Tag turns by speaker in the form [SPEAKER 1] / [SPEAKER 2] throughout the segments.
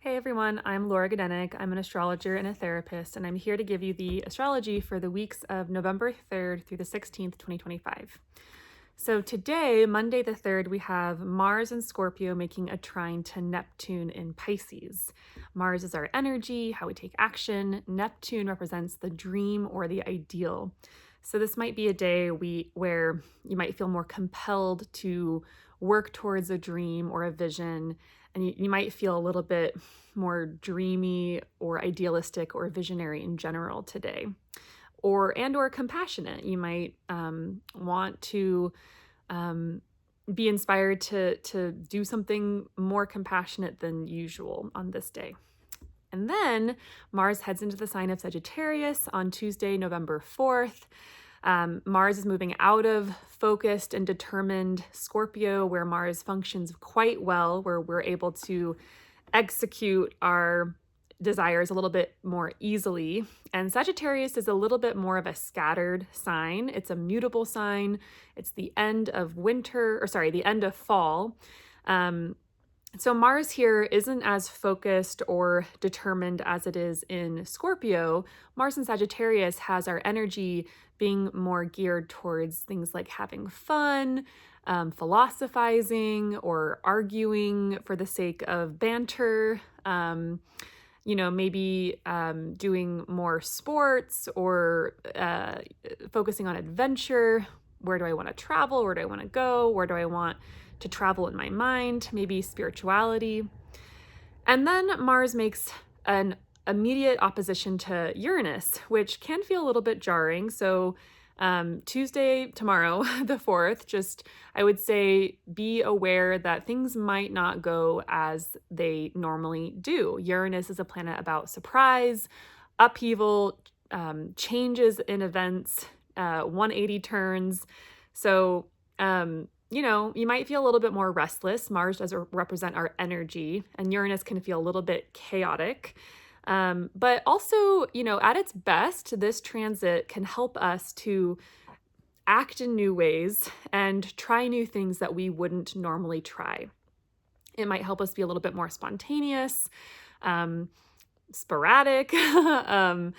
[SPEAKER 1] Hey everyone, I'm Laura Godenik. I'm an astrologer and a therapist, and I'm here to give you the astrology for the weeks of November 3rd through the 16th, 2025. So today, Monday the 3rd, we have Mars in Scorpio making a trine to Neptune in Pisces. Mars is our energy, how we take action. Neptune represents the dream or the ideal. So this might be a day where you might feel more compelled to work towards a dream or a vision, and you might feel a little bit more dreamy or idealistic or visionary in general today, or compassionate. You might want to be inspired to do something more compassionate than usual on this day. And then Mars heads into the sign of Sagittarius on Tuesday, November 4th. Mars is moving out of focused and determined Scorpio, where Mars functions quite well, where we're able to execute our desires a little bit more easily. And Sagittarius is a little bit more of a scattered sign. It's a mutable sign. It's the end of the end of fall. So Mars here isn't as focused or determined as it is in Scorpio. Mars in Sagittarius has our energy being more geared towards things like having fun, philosophizing, or arguing for the sake of banter. Maybe doing more sports or focusing on adventure. Where do I want to travel? Where do I want to go? Where do I want to travel in my mind? Maybe spirituality. And then Mars makes an immediate opposition to Uranus, which can feel a little bit jarring. So Tuesday, tomorrow, the 4th, I would say be aware that things might not go as they normally do. Uranus is a planet about surprise, upheaval, changes in events, 180 turns. So, you might feel a little bit more restless. Mars does represent our energy, and Uranus can feel a little bit chaotic. But also, at its best, this transit can help us to act in new ways and try new things that we wouldn't normally try. It might help us be a little bit more spontaneous, sporadic, and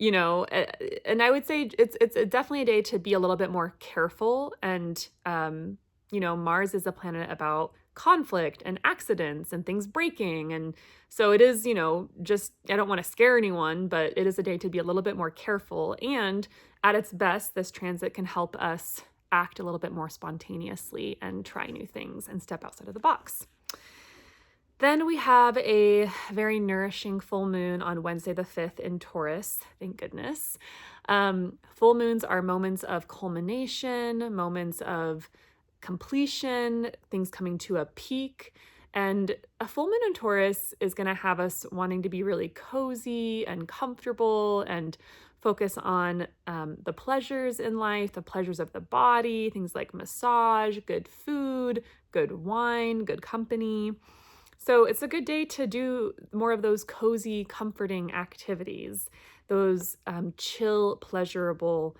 [SPEAKER 1] I would say it's definitely a day to be a little bit more careful. And, Mars is a planet about conflict and accidents and things breaking. And so it is, I don't want to scare anyone, but it is a day to be a little bit more careful. And at its best, this transit can help us act a little bit more spontaneously and try new things and step outside of the box. Then we have a very nourishing full moon on Wednesday the 5th in Taurus, thank goodness. Full moons are moments of culmination, moments of completion, things coming to a peak. And a full moon in Taurus is going to have us wanting to be really cozy and comfortable and focus on the pleasures in life, the pleasures of the body, things like massage, good food, good wine, good company. So it's a good day to do more of those cozy, comforting activities, those chill, pleasurable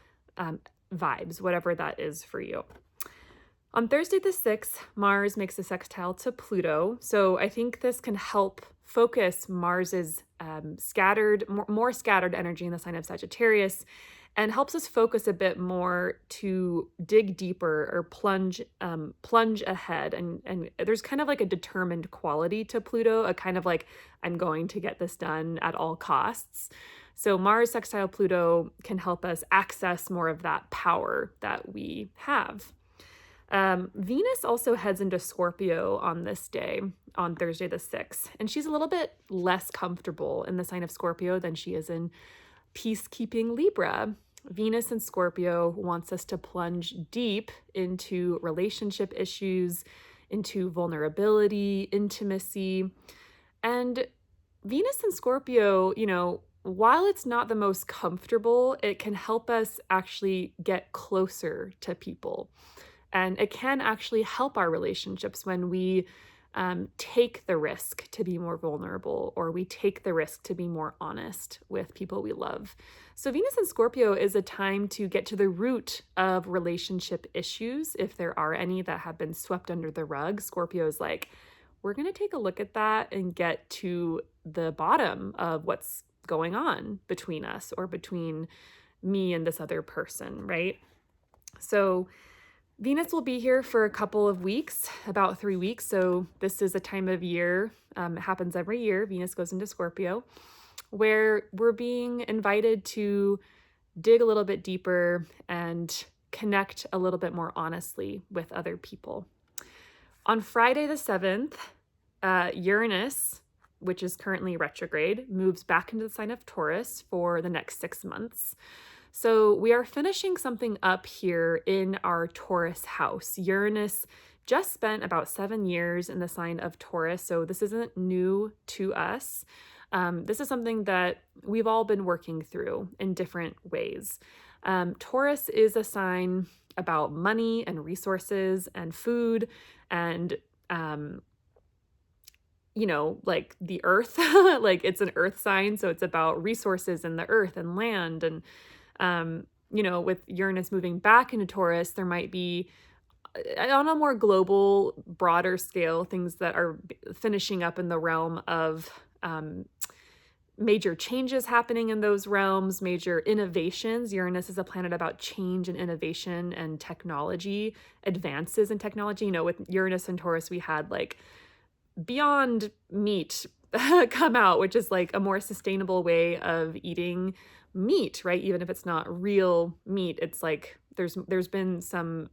[SPEAKER 1] vibes, whatever that is for you. On Thursday the 6th, Mars makes a sextile to Pluto. So I think this can help focus Mars's more scattered energy in the sign of Sagittarius, and helps us focus a bit more to dig deeper or plunge ahead. And there's kind of like a determined quality to Pluto, a kind of like, I'm going to get this done at all costs. So Mars sextile Pluto can help us access more of that power that we have. Venus also heads into Scorpio on this day, on Thursday the 6th, and she's a little bit less comfortable in the sign of Scorpio than she is in peacekeeping Libra. Venus in Scorpio wants us to plunge deep into relationship issues, into vulnerability, intimacy. And Venus in Scorpio, while it's not the most comfortable, it can help us actually get closer to people. And it can actually help our relationships when we take the risk to be more vulnerable, or we take the risk to be more honest with people we love. So Venus in Scorpio is a time to get to the root of relationship issues, if there are any that have been swept under the rug. Scorpio is like, we're going to take a look at that and get to the bottom of what's going on between us or between me and this other person, right? So Venus will be here for a couple of weeks, about 3 weeks. So this is a time of year, it happens every year. Venus goes into Scorpio, where we're being invited to dig a little bit deeper and connect a little bit more honestly with other people. On Friday the 7th, Uranus, which is currently retrograde, moves back into the sign of Taurus for the next 6 months. So we are finishing something up here in our Taurus house. Uranus just spent about 7 years in the sign of Taurus, so this isn't new to us. This is something that we've all been working through in different ways. Taurus is a sign about money and resources and food and, like the earth, like it's an earth sign. So it's about resources and the earth and land. And, with Uranus moving back into Taurus, there might be on a more global, broader scale, things that are finishing up in the realm of, major changes happening in those realms, major innovations. Uranus is a planet about change and innovation and technology, advances in technology. With Uranus and Taurus, we had like Beyond Meat come out, which is like a more sustainable way of eating meat, right? Even if it's not real meat, it's like there's been some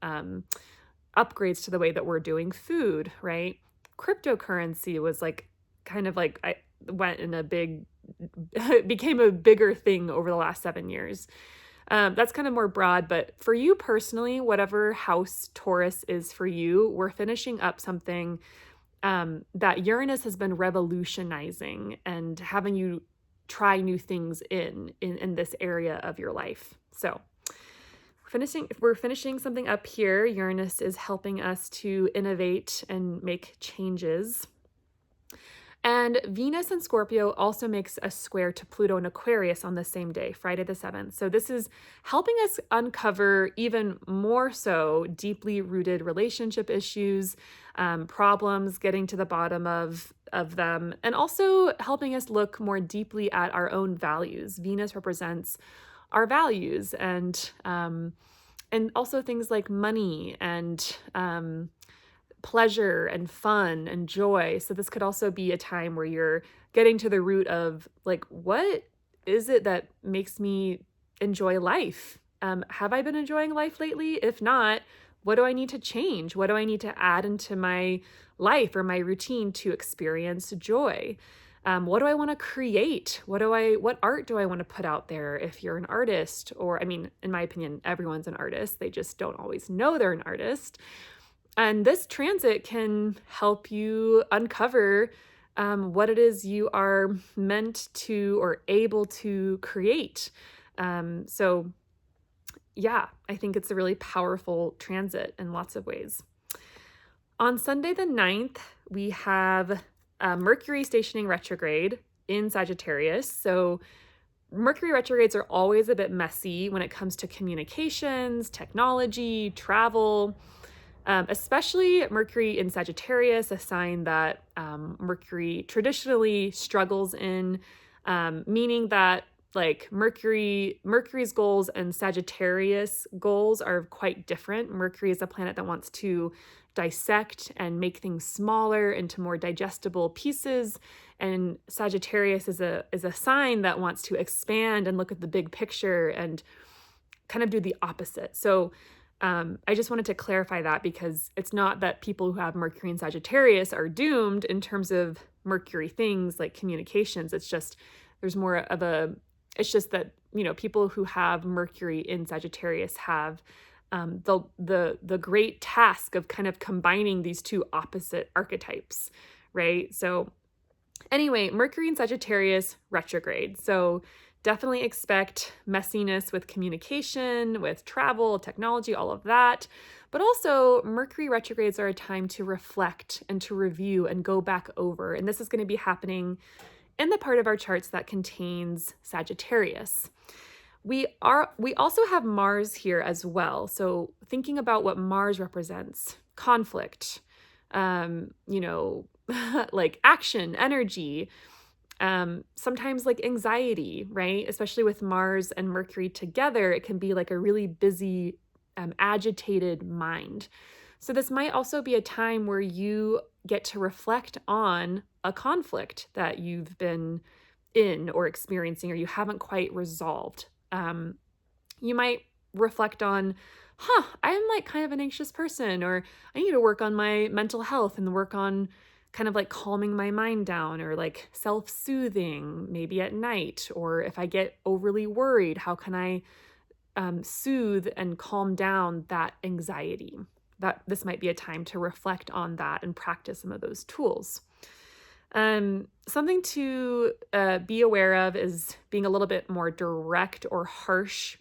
[SPEAKER 1] upgrades to the way that we're doing food, right? Cryptocurrency was like kind of like I went in a big became a bigger thing over the last 7 years. That's kind of more broad, but for you personally, whatever house Taurus is for you, we're finishing up something that Uranus has been revolutionizing and having you try new things in this area of your life. So we're finishing something up here. Uranus is helping us to innovate and make changes. And Venus in Scorpio also makes a square to Pluto in Aquarius on the same day, Friday the 7th. So this is helping us uncover even more so deeply rooted relationship issues, problems, getting to the bottom of them, and also helping us look more deeply at our own values. Venus represents our values and also things like money and pleasure and fun and joy. So this could also be a time where you're getting to the root of like, what is it that makes me enjoy life? Have I been enjoying life lately? If not, what do I need to change? What do I need to add into my life or my routine to experience joy? What do I want to create? What art do I want to put out there if you're an artist? Or, I mean, in my opinion, everyone's an artist. They just don't always know they're an artist. And this transit can help you uncover what it is you are meant to or able to create. So yeah, I think it's a really powerful transit in lots of ways. On Sunday the 9th, we have Mercury stationing retrograde in Sagittarius. So Mercury retrogrades are always a bit messy when it comes to communications, technology, travel. Especially Mercury in Sagittarius, a sign that Mercury traditionally struggles in, meaning that like Mercury's goals and Sagittarius goals are quite different. Mercury is a planet that wants to dissect and make things smaller into more digestible pieces, and Sagittarius is a sign that wants to expand and look at the big picture and kind of do the opposite. So I just wanted to clarify that because it's not that people who have Mercury in Sagittarius are doomed in terms of Mercury things like communications. It's just it's just that, people who have Mercury in Sagittarius have the great task of kind of combining these two opposite archetypes, right? So anyway, Mercury in Sagittarius retrograde. So definitely expect messiness with communication, with travel, technology, all of that. But also, Mercury retrogrades are a time to reflect and to review and go back over. And this is going to be happening in the part of our charts that contains Sagittarius. We also have Mars here as well. So thinking about what Mars represents, conflict, like action, energy, Sometimes like anxiety, right? Especially with Mars and Mercury together, it can be like a really busy, agitated mind. So this might also be a time where you get to reflect on a conflict that you've been in or experiencing or you haven't quite resolved. You might reflect on, I'm like kind of an anxious person, or I need to work on my mental health and work on kind of like calming my mind down or like self soothing, maybe at night. Or if I get overly worried, how can I soothe and calm down that anxiety? That this might be a time to reflect on that and practice some of those tools. Something to be aware of is being a little bit more direct or harsh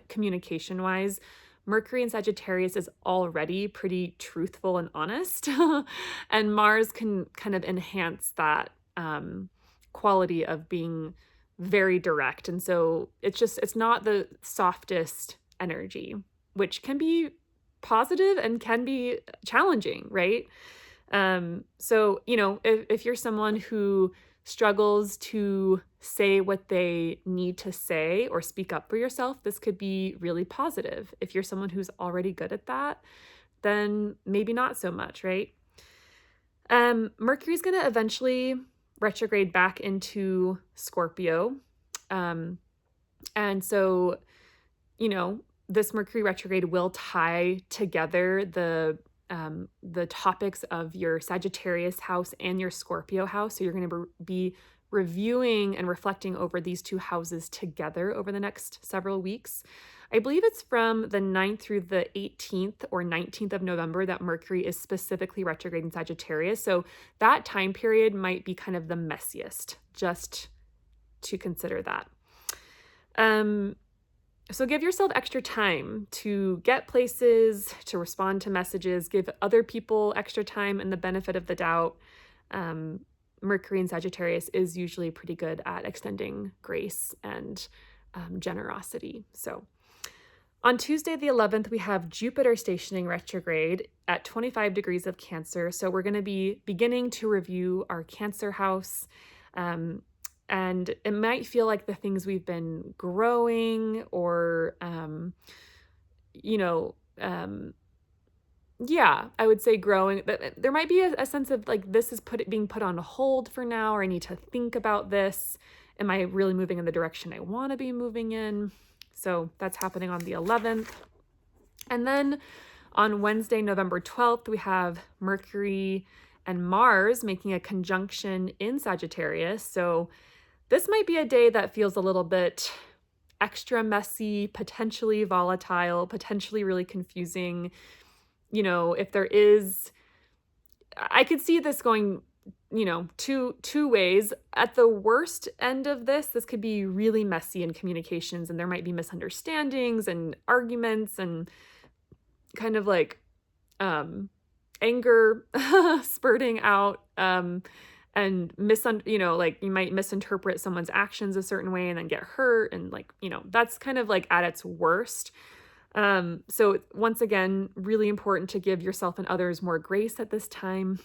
[SPEAKER 1] communication wise. Mercury in Sagittarius is already pretty truthful and honest, and Mars can kind of enhance that quality of being very direct. And so it's not the softest energy, which can be positive and can be challenging, right? So, if you're someone who struggles to say what they need to say or speak up for yourself, this could be really positive. If you're someone who's already good at that, then maybe not so much, right? Mercury's going to eventually retrograde back into Scorpio. And so, this Mercury retrograde will tie together the topics of your Sagittarius house and your Scorpio house. So you're going to be reviewing and reflecting over these two houses together over the next several weeks. I believe it's from the 9th through the 18th or 19th of November that Mercury is specifically retrograde in Sagittarius. So that time period might be kind of the messiest, just to consider that. So give yourself extra time to get places, to respond to messages, give other people extra time and the benefit of the doubt. Mercury in Sagittarius is usually pretty good at extending grace and generosity. So on Tuesday, the 11th, we have Jupiter stationing retrograde at 25 degrees of Cancer. So we're going to be beginning to review our Cancer house. And it might feel like the things we've been growing or, I would say growing. There might be a sense of like, this is being put on hold for now, or I need to think about this. Am I really moving in the direction I want to be moving in? So that's happening on the 11th. And then on Wednesday, November 12th, we have Mercury and Mars making a conjunction in Sagittarius. So this might be a day that feels a little bit extra messy, potentially volatile, potentially really confusing. If there is, I could see this going, two ways. At the worst end of this could be really messy in communications, and there might be misunderstandings and arguments and kind of like anger spurting out. And you might misinterpret someone's actions a certain way and then get hurt. And that's kind of like at its worst. So once again, really important to give yourself and others more grace at this time.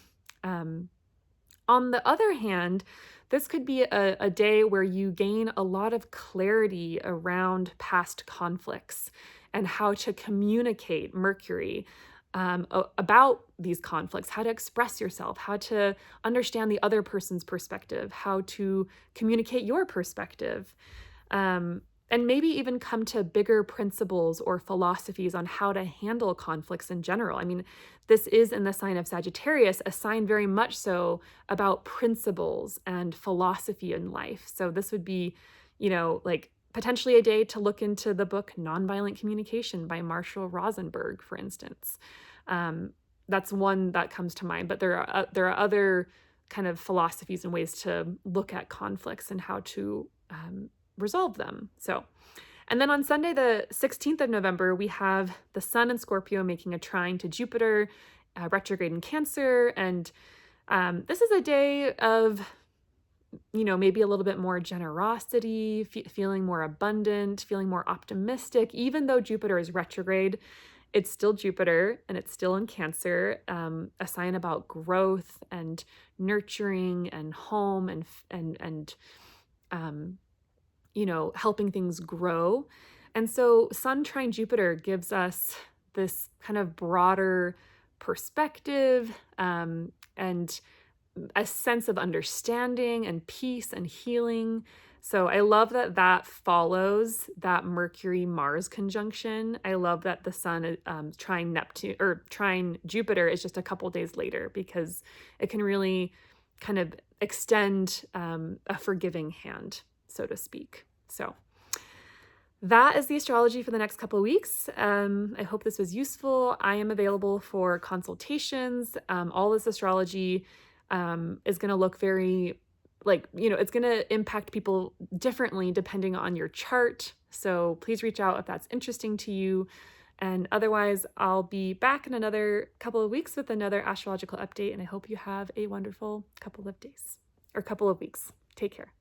[SPEAKER 1] On the other hand, this could be a day where you gain a lot of clarity around past conflicts and how to communicate Mercury about these conflicts, how to express yourself, how to understand the other person's perspective, how to communicate your perspective, and maybe even come to bigger principles or philosophies on how to handle conflicts in general. I mean, this is in the sign of Sagittarius, a sign very much so about principles and philosophy in life. So this would be, potentially a day to look into the book Nonviolent Communication by Marshall Rosenberg, for instance. That's one that comes to mind, but there are other kind of philosophies and ways to look at conflicts and how to resolve them. So, and then on Sunday, the 16th of November, we have the Sun in Scorpio making a trine to Jupiter, retrograde in Cancer. And this is a day of maybe a little bit more generosity, feeling more abundant, feeling more optimistic. Even though Jupiter is retrograde, it's still Jupiter and it's still in Cancer, a sign about growth and nurturing and home and helping things grow. And so Sun trine Jupiter gives us this kind of broader perspective, and a sense of understanding and peace and healing. So I love that that follows that Mercury Mars conjunction. I love that the Sun trine Neptune or trine Jupiter is just a couple days later, because it can really kind of extend a forgiving hand, so to speak. So that is the astrology for the next couple of weeks. I hope this was useful. I am available for consultations. All this astrology is going to look very it's going to impact people differently depending on your chart. So please reach out if that's interesting to you. And otherwise, I'll be back in another couple of weeks with another astrological update. And I hope you have a wonderful couple of days or couple of weeks. Take care.